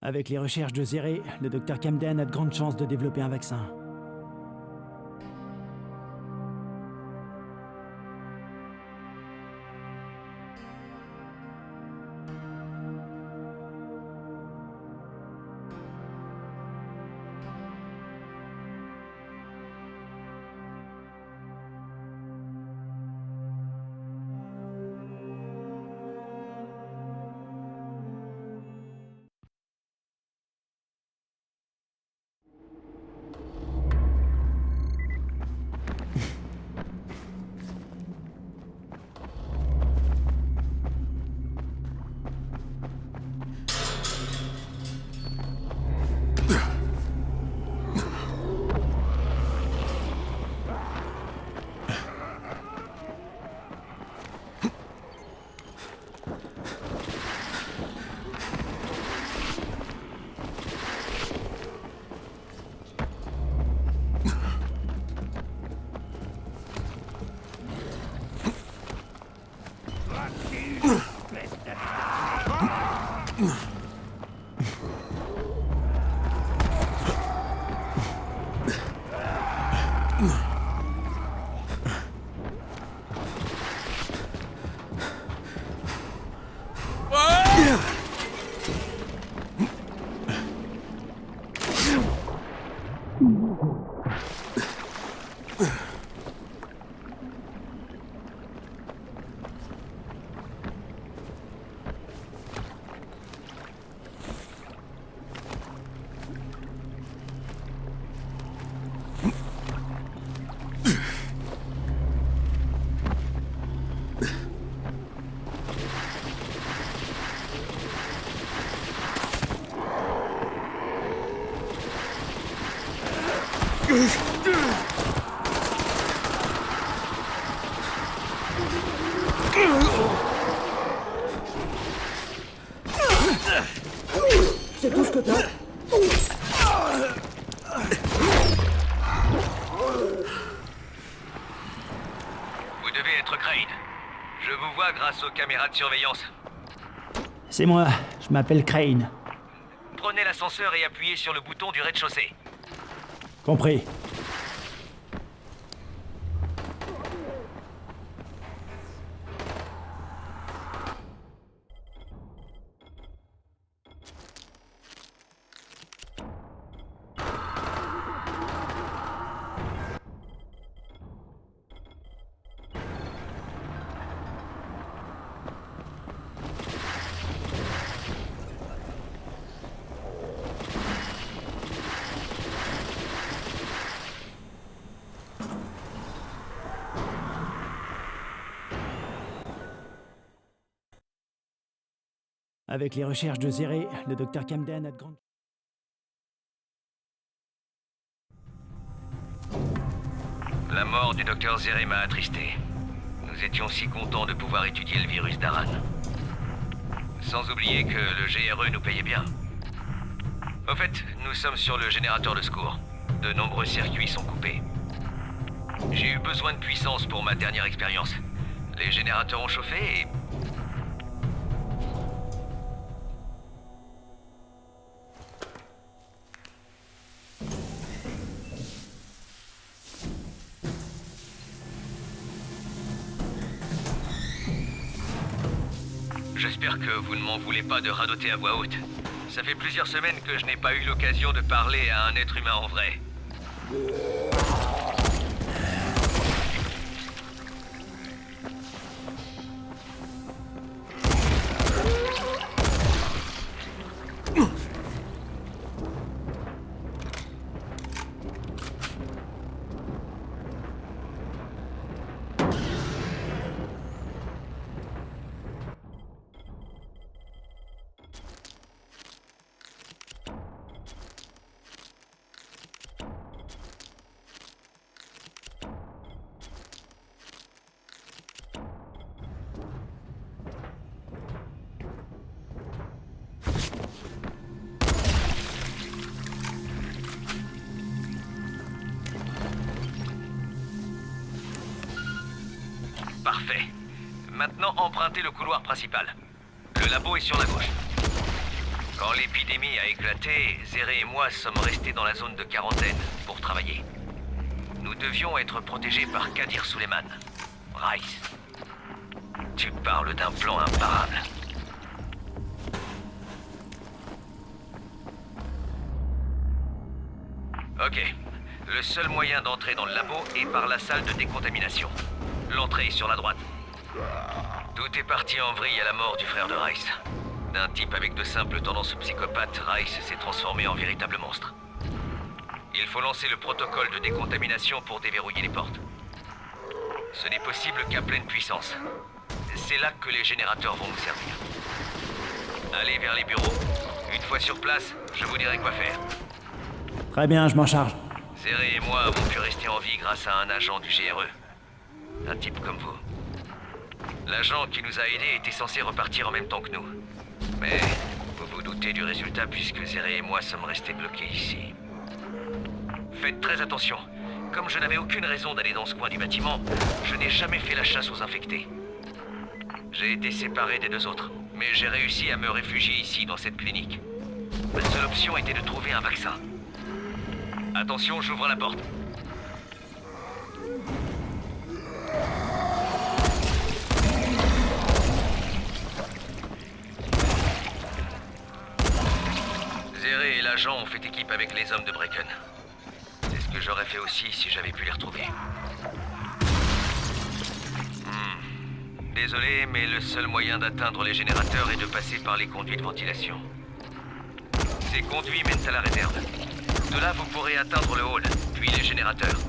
Avec les recherches de Zéré, le docteur Camden a de grandes chances de développer un vaccin. C'est tout ce que t'as? Vous devez être Crane. Je vous vois grâce aux caméras de surveillance. C'est moi, je m'appelle Crane. Prenez l'ascenseur et appuyez sur le bouton du rez-de-chaussée. Compris. Avec les recherches de Zéré, le docteur Camden a de grandes... La mort du docteur Zéré m'a attristé. Nous étions si contents de pouvoir étudier le virus d'Aran. Sans oublier que le GRE nous payait bien. Au fait, nous sommes sur le générateur de secours. De nombreux circuits sont coupés. J'ai eu besoin de puissance pour ma dernière expérience. Les générateurs ont chauffé et... J'espère que vous ne m'en voulez pas de radoter à voix haute. Ça fait plusieurs semaines que je n'ai pas eu l'occasion de parler à un être humain en vrai. Parfait. Maintenant, empruntez le couloir principal. Le labo est sur la gauche. Quand l'épidémie a éclaté, Zéré et moi sommes restés dans la zone de quarantaine pour travailler. Nous devions être protégés par Kadir Suleiman, Rice. Tu parles d'un plan imparable. Ok. Le seul moyen d'entrer dans le labo est par la salle de décontamination. L'entrée est sur la droite. Tout est parti en vrille à la mort du frère de Rice. D'un type avec de simples tendances psychopathes, Rice s'est transformé en véritable monstre. Il faut lancer le protocole de décontamination pour déverrouiller les portes. Ce n'est possible qu'à pleine puissance. C'est là que les générateurs vont nous servir. Allez vers les bureaux. Une fois sur place, je vous dirai quoi faire. Très bien, je m'en charge. Zéré et moi avons pu rester en vie grâce à un agent du GRE. Un type comme vous. L'agent qui nous a aidés était censé repartir en même temps que nous. Mais vous vous doutez du résultat puisque Zéré et moi sommes restés bloqués ici. Faites très attention. Comme je n'avais aucune raison d'aller dans ce coin du bâtiment, je n'ai jamais fait la chasse aux infectés. J'ai été séparé des deux autres, mais j'ai réussi à me réfugier ici dans cette clinique. Ma seule option était de trouver un vaccin. Attention, j'ouvre la porte. Zéré et l'agent ont fait équipe avec les hommes de Brecken. C'est ce que j'aurais fait aussi si j'avais pu les retrouver. Désolé, mais le seul moyen d'atteindre les générateurs est de passer par les conduits de ventilation. Ces conduits mènent à la réserve. De là, vous pourrez atteindre le hall, puis les générateurs.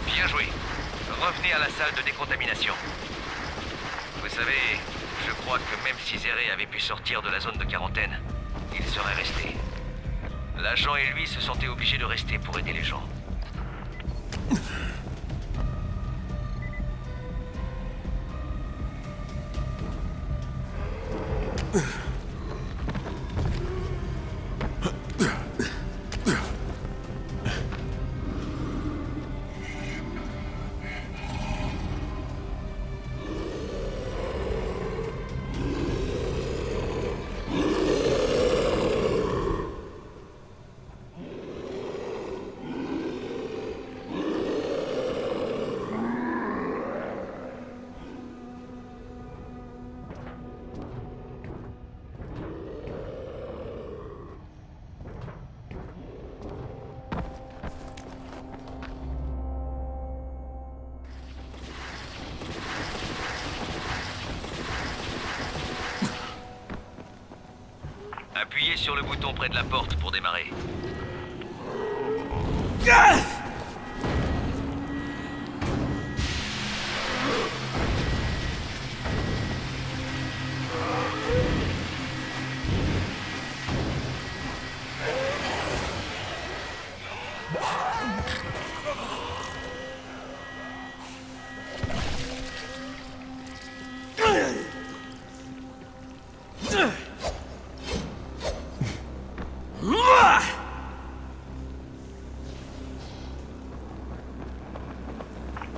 Bien joué. Revenez à la salle de décontamination. Vous savez, je crois que même si Zéré avait pu sortir de la zone de quarantaine, il serait resté. L'agent et lui se sentaient obligés de rester pour aider les gens. Appuyez sur le bouton près de la porte pour démarrer.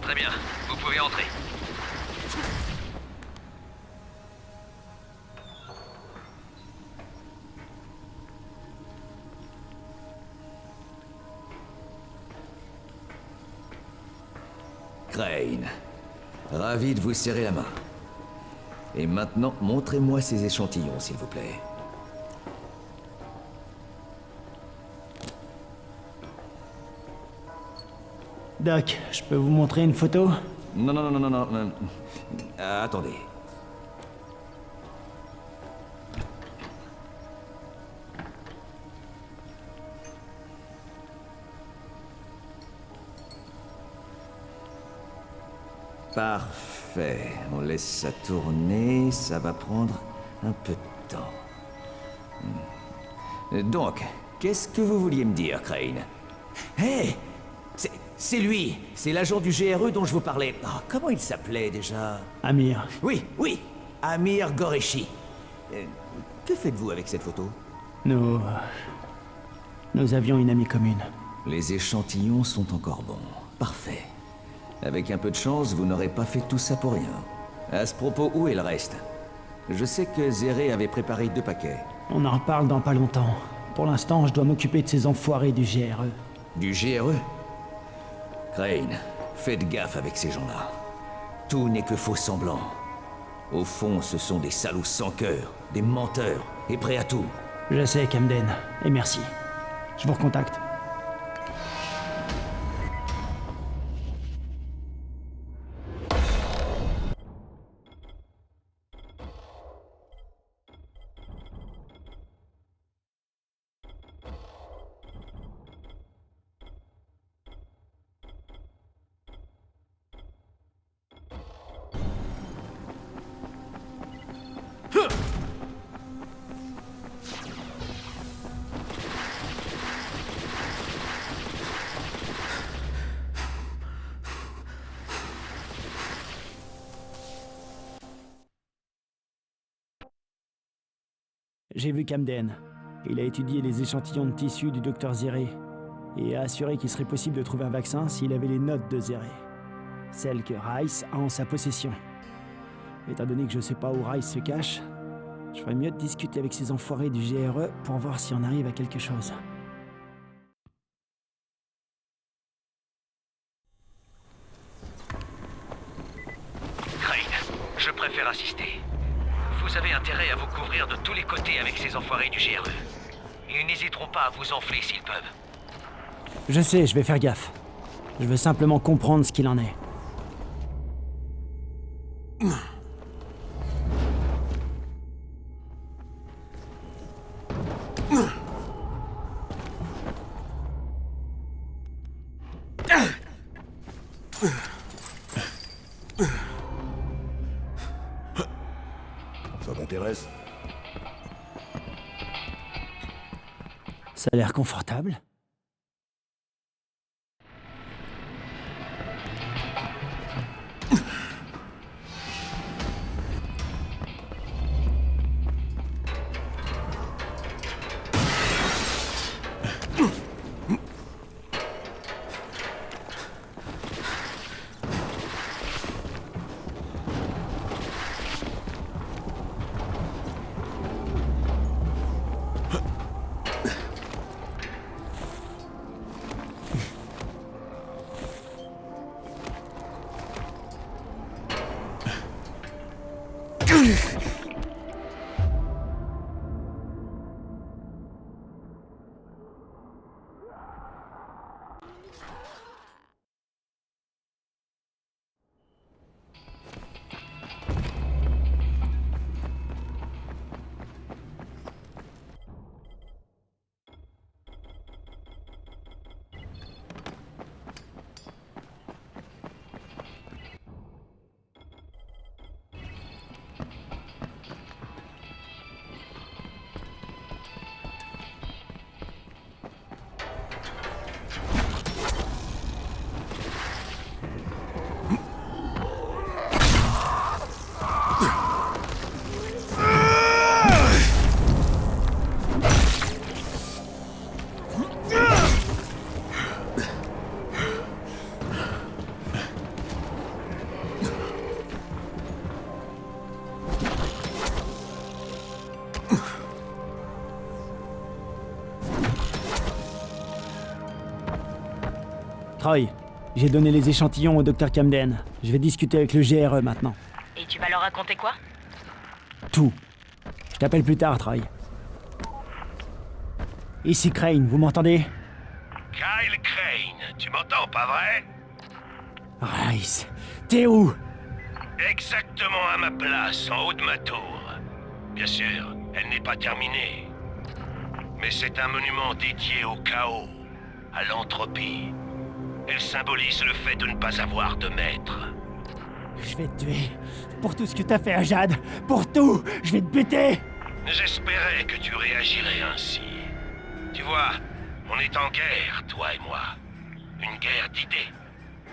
Très bien, vous pouvez entrer. Crane, ravi de vous serrer la main. Et maintenant, montrez-moi ces échantillons, s'il vous plaît. Doc, je peux vous montrer une photo? Non, non, non, non, non, non. Attendez. Parfait. On laisse ça tourner, ça va prendre un peu de temps. Donc, qu'est-ce que vous vouliez me dire, Crane? Hé! C'est lui! C'est l'agent du GRE dont je vous parlais. Oh, comment il s'appelait déjà? Amir. Oui, oui! Amir Goreshi. Que faites-vous avec cette photo? Nous avions une amie commune. Les échantillons sont encore bons. Parfait. Avec un peu de chance, vous n'aurez pas fait tout ça pour rien. À ce propos, où est le reste? Je sais que Zéré avait préparé 2 paquets. On en reparle dans pas longtemps. Pour l'instant, je dois m'occuper de ces enfoirés du GRE. Du GRE? Crane, faites gaffe avec ces gens-là. Tout n'est que faux semblant. Au fond, ce sont des salauds sans cœur, des menteurs, et prêts à tout. Je sais, Camden, et merci. Je vous recontacte. J'ai vu Camden. Il a étudié les échantillons de tissu du docteur Zéré et a assuré qu'il serait possible de trouver un vaccin s'il avait les notes de Zéré. Celles que Rice a en sa possession. Étant donné que je sais pas où Rice se cache, je ferais mieux de discuter avec ces enfoirés du GRE pour voir si on arrive à quelque chose. Crane, je préfère assister. Vous avez intérêt à vous couvrir de tous les côtés avec ces enfoirés du GRE. Ils n'hésiteront pas à vous enfler s'ils peuvent. Je sais, je vais faire gaffe. Je veux simplement comprendre ce qu'il en est. Ça t'intéresse? Ça a l'air confortable. Troy, j'ai donné les échantillons au Dr Camden. Je vais discuter avec le GRE maintenant. Et tu vas leur raconter quoi? Tout. Je t'appelle plus tard, Troy. Ici Crane, vous m'entendez? Kyle Crane, tu m'entends, pas vrai? Rice, t'es où? Exactement à ma place, en haut de ma tour. Bien sûr, elle n'est pas terminée. Mais c'est un monument dédié au chaos, à l'entropie. Elle symbolise le fait de ne pas avoir de maître. Je vais te tuer. Pour tout ce que t'as fait à Jade. Pour tout. Je vais te buter. J'espérais que tu réagirais ainsi. Tu vois, on est en guerre, toi et moi. Une guerre d'idées.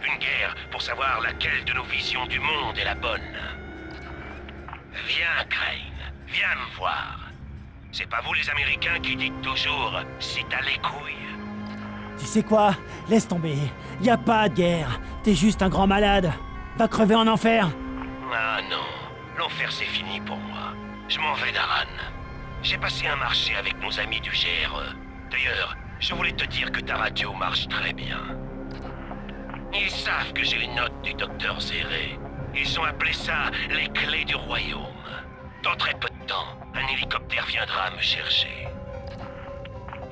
Une guerre pour savoir laquelle de nos visions du monde est la bonne. Viens, Crane. Viens me voir. C'est pas vous les Américains qui dites toujours « si t'as les couilles ». Tu sais quoi? Laisse tomber. Y a pas de guerre. T'es juste un grand malade. Va crever en enfer. Ah non, l'enfer c'est fini pour moi. Je m'en vais d'Aran. J'ai passé un marché avec nos amis du GRE. D'ailleurs, je voulais te dire que ta radio marche très bien. Ils savent que j'ai les notes du docteur Zéré. Ils ont appelé ça les clés du royaume. Dans très peu de temps, un hélicoptère viendra me chercher.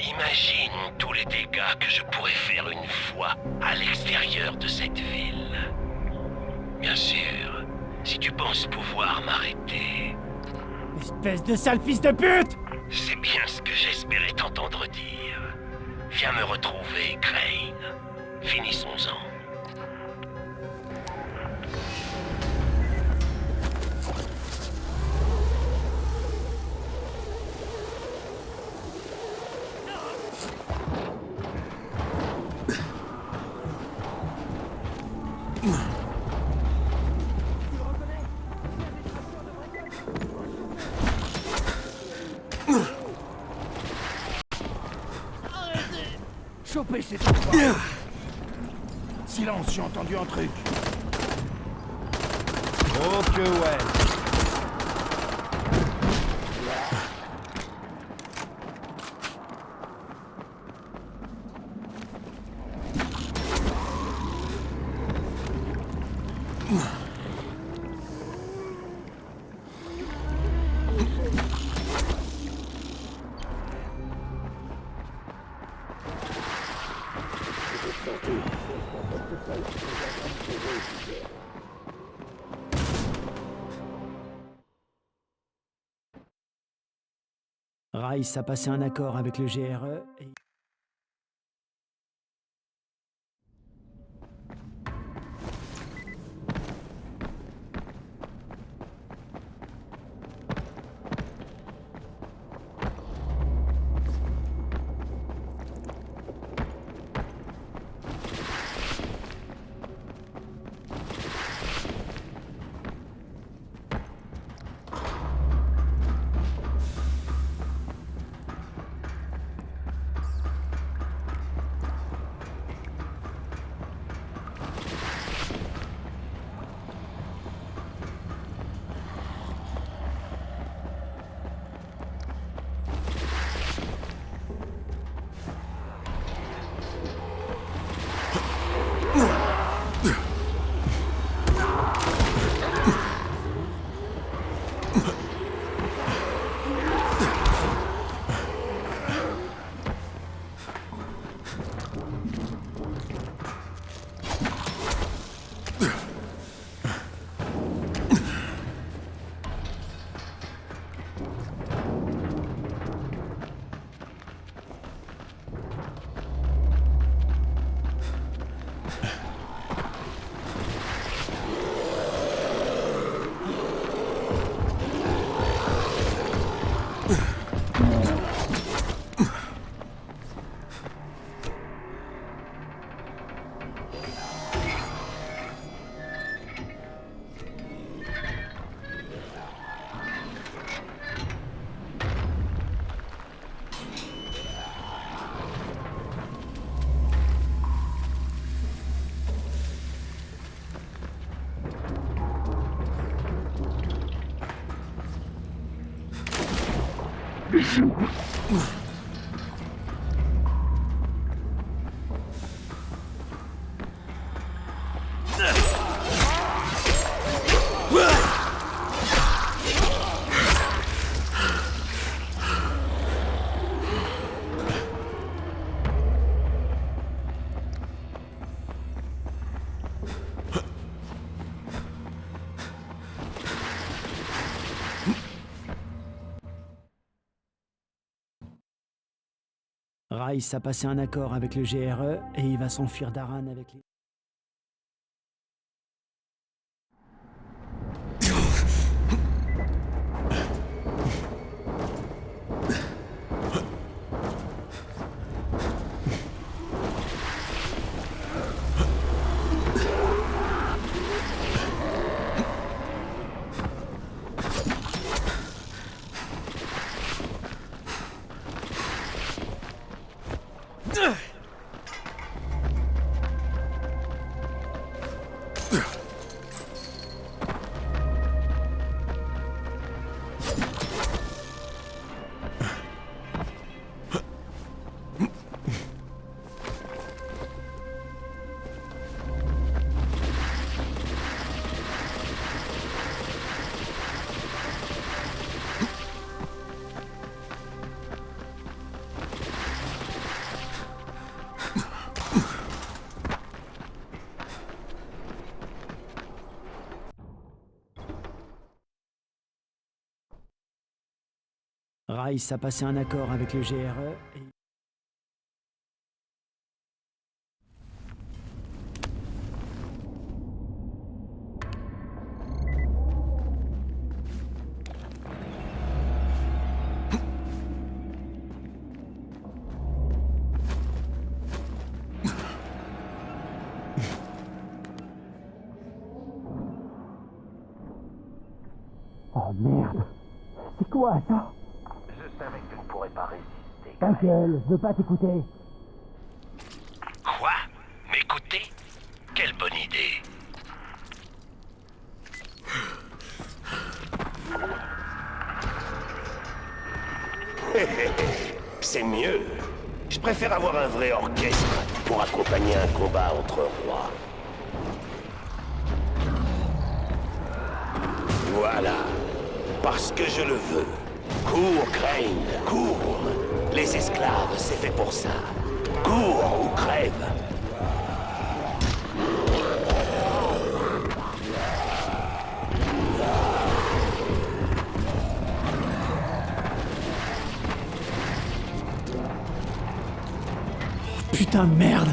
Imagine tous les dégâts que je pourrais faire une fois à l'extérieur de cette ville. Bien sûr, si tu penses pouvoir m'arrêter. Espèce de sale fils de pute! C'est bien ce que j'espérais t'entendre dire. Viens me retrouver, Crane. Finissons-en. Chopez ces enfoirés. Silence, j'ai entendu un truc. Oh que ouais. Rice a passé un accord avec le GRE et... Rice a passé un accord avec le GRE et il va s'enfuir d'Aran avec les... Rice a passé un accord avec le GRE et... Oh merde! C'est quoi ça? Je savais que tu ne pourrais pas résister. Ta gueule, je veux pas t'écouter. Quoi? M'écouter? Quelle bonne idée. C'est mieux. Je préfère avoir un vrai orchestre pour accompagner un combat entre rois. Voilà. Parce que je le veux. Cours, Crane, cours. Les esclaves, c'est fait pour ça. Cours ou crève. Putain de merde!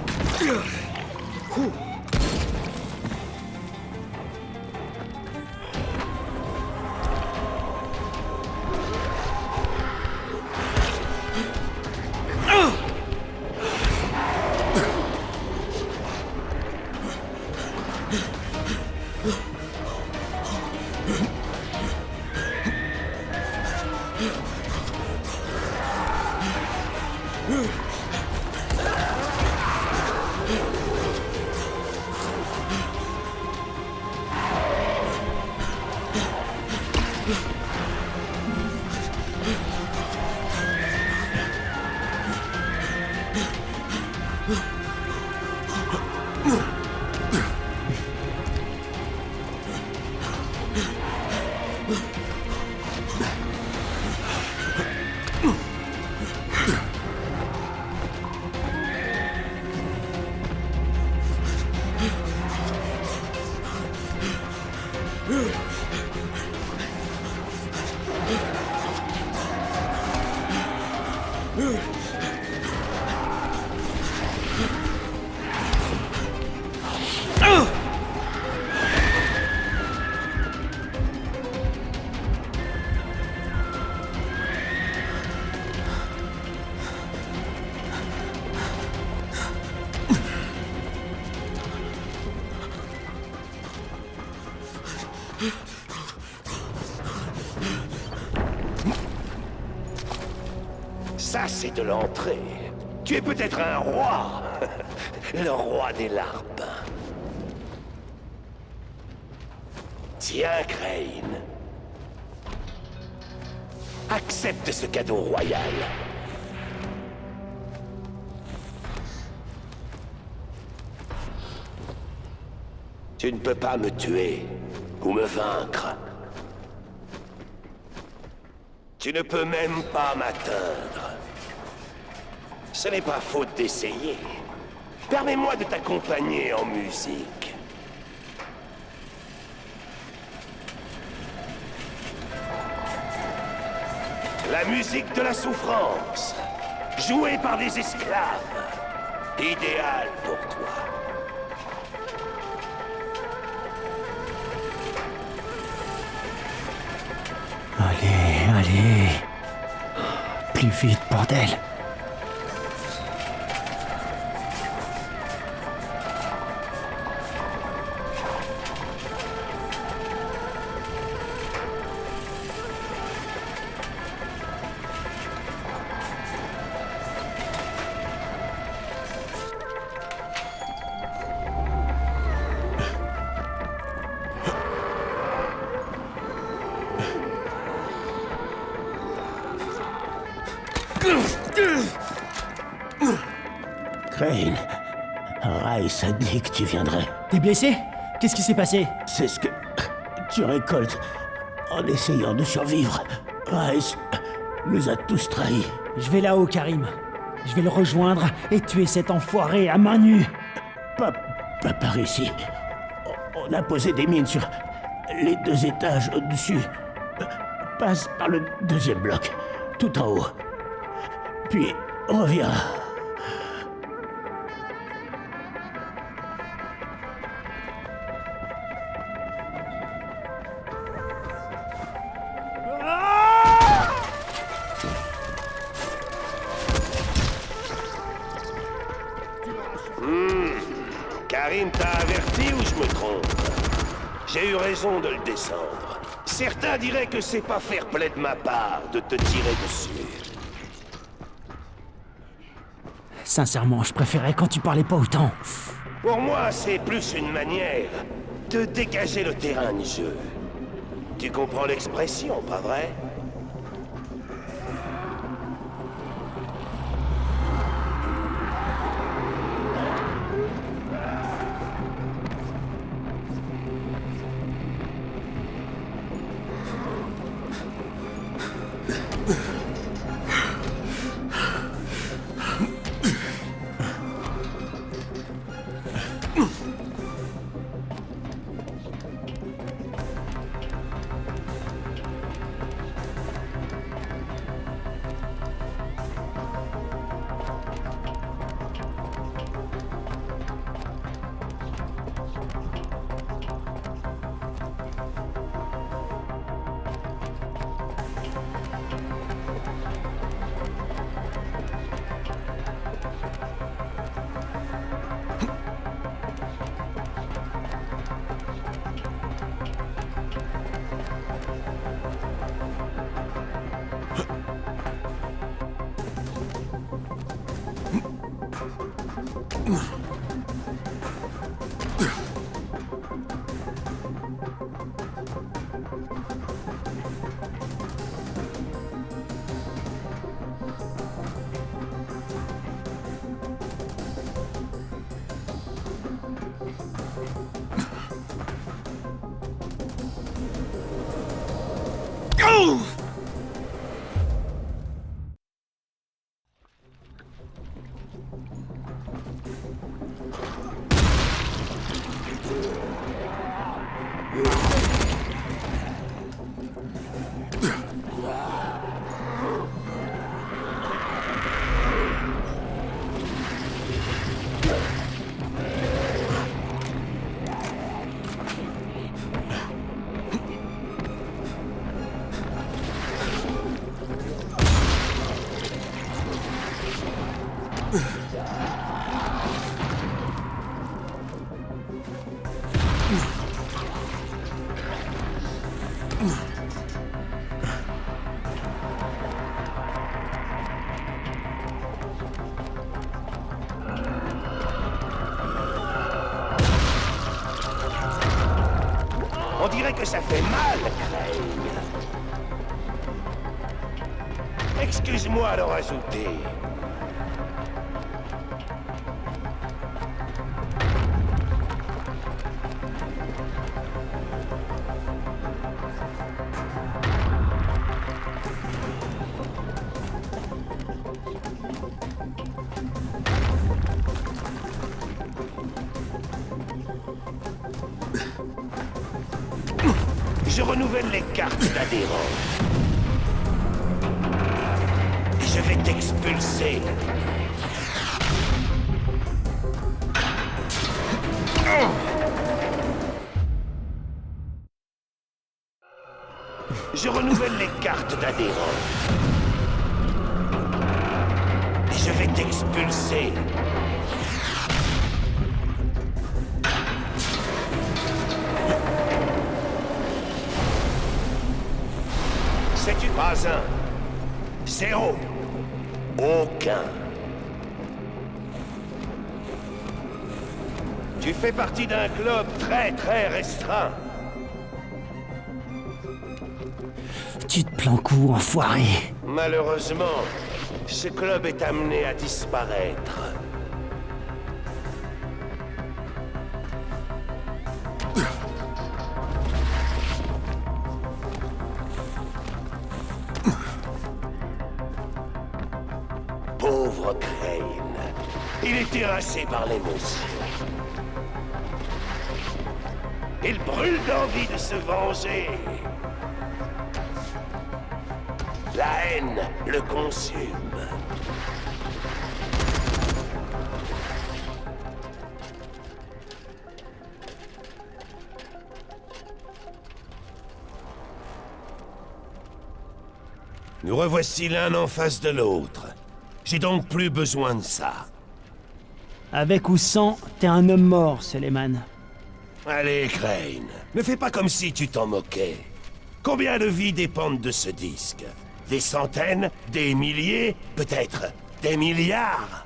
Ça, c'est de l'entrée. Tu es peut-être un roi. Le roi des larpins. Tiens, Crane. Accepte ce cadeau royal. Tu ne peux pas me tuer ou me vaincre. Tu ne peux même pas m'atteindre. Ce n'est pas faute d'essayer. Permets-moi de t'accompagner en musique. La musique de la souffrance. joué par des esclaves. Idéal pour toi. Allez, allez. Plus vite, bordel. Crane, Rice a dit que tu viendrais. T'es blessé? Qu'est-ce qui s'est passé? C'est ce que tu récoltes en essayant de survivre. Rice nous a tous trahis. Je vais là-haut, Karim. Je vais le rejoindre et tuer cet enfoiré à main nue. Pas par ici. On a posé des mines sur les 2 étages au-dessus. Passe par le 2e bloc, tout en haut. Puis reviens. Karim t'a averti ou je me trompe? J'ai eu raison de le descendre. Certains diraient que c'est pas fair play de ma part de te tirer dessus. Sincèrement, je préférais quand tu parlais pas autant. Pour moi, c'est plus une manière de dégager le terrain de jeu. Tu comprends l'expression, pas vrai? On dirait que ça fait mal, Crane. Excuse-moi de rajouter. Je renouvelle les cartes d'adhérents. Je vais t'expulser. Je renouvelle les cartes d'adhérents. Je vais t'expulser. Sais-tu pas un? Zéro. Aucun. Tu fais partie d'un club très restreint. Tu te planques où, enfoiré? Malheureusement, ce club est amené à disparaître. Pauvre Crane. Il est terrassé par l'émotion. Il brûle d'envie de se venger. La haine le consume. Nous revoici l'un en face de l'autre. J'ai donc plus besoin de ça. Avec ou sans, t'es un homme mort, Suleiman. Allez, Crane, ne fais pas comme si tu t'en moquais. Combien de vies dépendent de ce disque? Des centaines? Des milliers? Peut-être des milliards?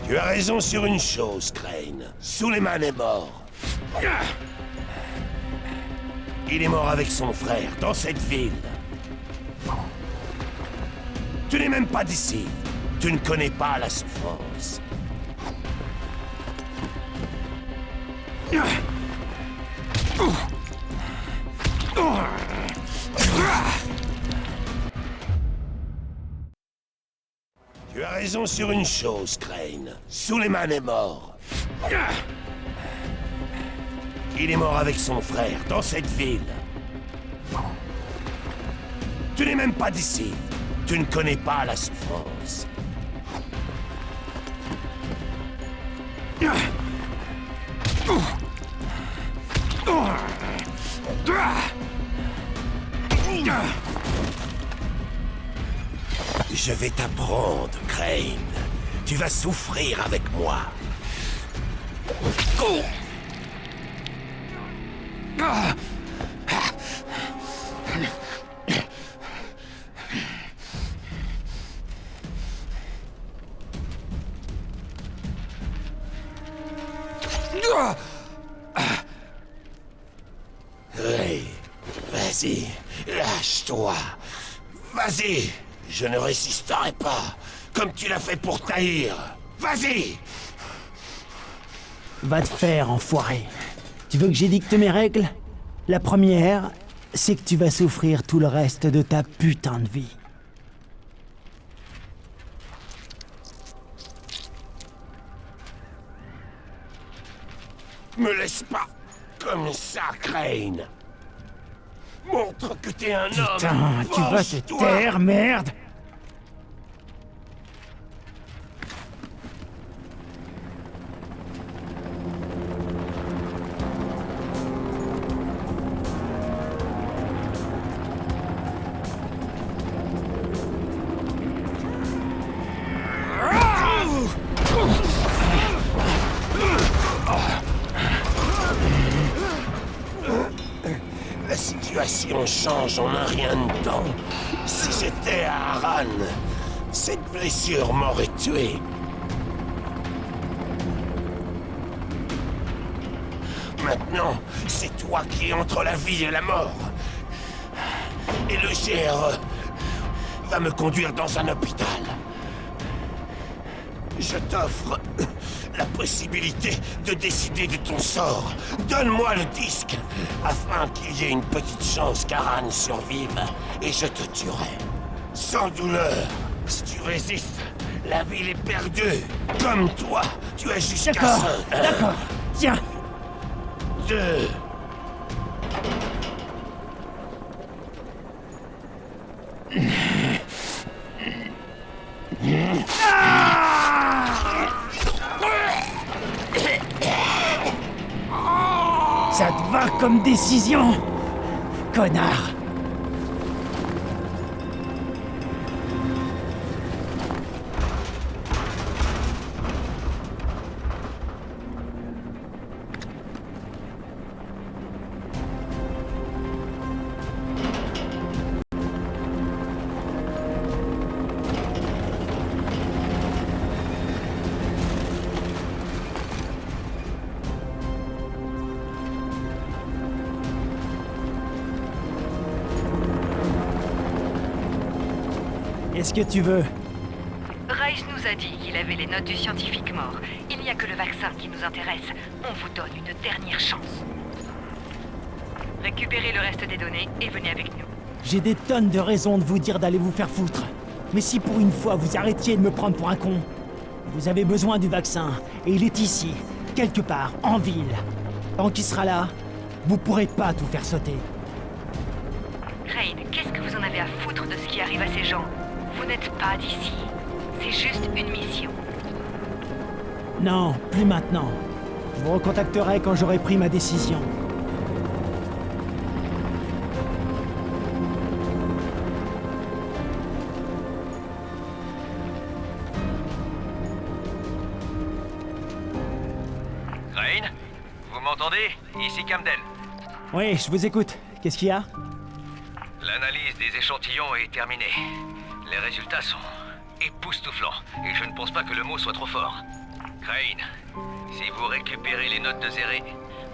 Tu as raison sur une chose, Crane. Suleiman est mort. Il est mort avec son frère, dans cette ville. Tu n'es même pas d'ici. Tu ne connais pas la souffrance. Tu as raison sur une chose, Crane. Suleiman est mort. Il est mort avec son frère, dans cette ville. Tu n'es même pas d'ici. Tu ne connais pas la souffrance. Je vais t'apprendre, Crane. Tu vas souffrir avec moi. Hey, vas-y, lâche-toi. Vas-y, je ne résisterai pas, comme tu l'as fait pour Tahir. Vas-y. Va te faire, enfoiré. Tu veux que j'édicte mes règles? La première, c'est que tu vas souffrir tout le reste de ta putain de vie. Me laisse pas comme ça, Crane. Montre que t'es un homme. Putain, tu vas te Venge-toi. taire, merde! La situation change en un rien de temps. Si j'étais à Harran, cette blessure m'aurait tué. Maintenant, c'est toi qui es entre la vie et la mort. Et le GRE va me conduire dans un hôpital. Je t'offre la possibilité de décider de ton sort. Donne-moi le disque, afin qu'il y ait une petite chance qu'Aran survive, et je te tuerai. Sans douleur, Si tu résistes, la ville est perdue. Comme toi, tu as jusqu'à D'accord, 5. d'accord. Tiens, 2. ça te va comme décision, connard. Qu'est-ce que tu veux? Rice nous a dit qu'il avait les notes du scientifique mort. Il n'y a que le vaccin qui nous intéresse. On vous donne une dernière chance. Récupérez le reste des données et venez avec nous. J'ai des tonnes de raisons de vous dire d'aller vous faire foutre. Mais si pour une fois vous arrêtiez de me prendre pour un con. Vous avez besoin du vaccin, et il est ici, quelque part, en ville. Tant qu'il sera là, vous pourrez pas tout faire sauter. Crane, qu'est-ce que vous en avez à foutre de ce qui arrive à ces gens? Vous n'êtes pas d'ici. C'est juste une mission. Non, plus maintenant. Je vous recontacterai quand j'aurai pris ma décision. Crane? Vous m'entendez? Ici Camden. Oui, je vous écoute. Qu'est-ce qu'il y a? L'analyse des échantillons est terminée. Les résultats sont époustouflants, et je ne pense pas que le mot soit trop fort. Crane, si vous récupérez les notes de Zéré,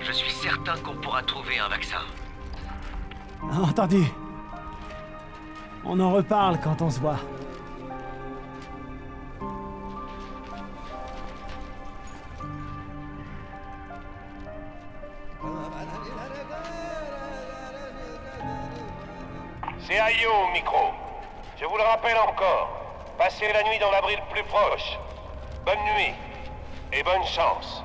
je suis certain qu'on pourra trouver un vaccin. Entendu. On en reparle quand on se voit. C'est Ayo au micro. Je vous le rappelle encore. Passez la nuit dans l'abri le plus proche. Bonne nuit et bonne chance.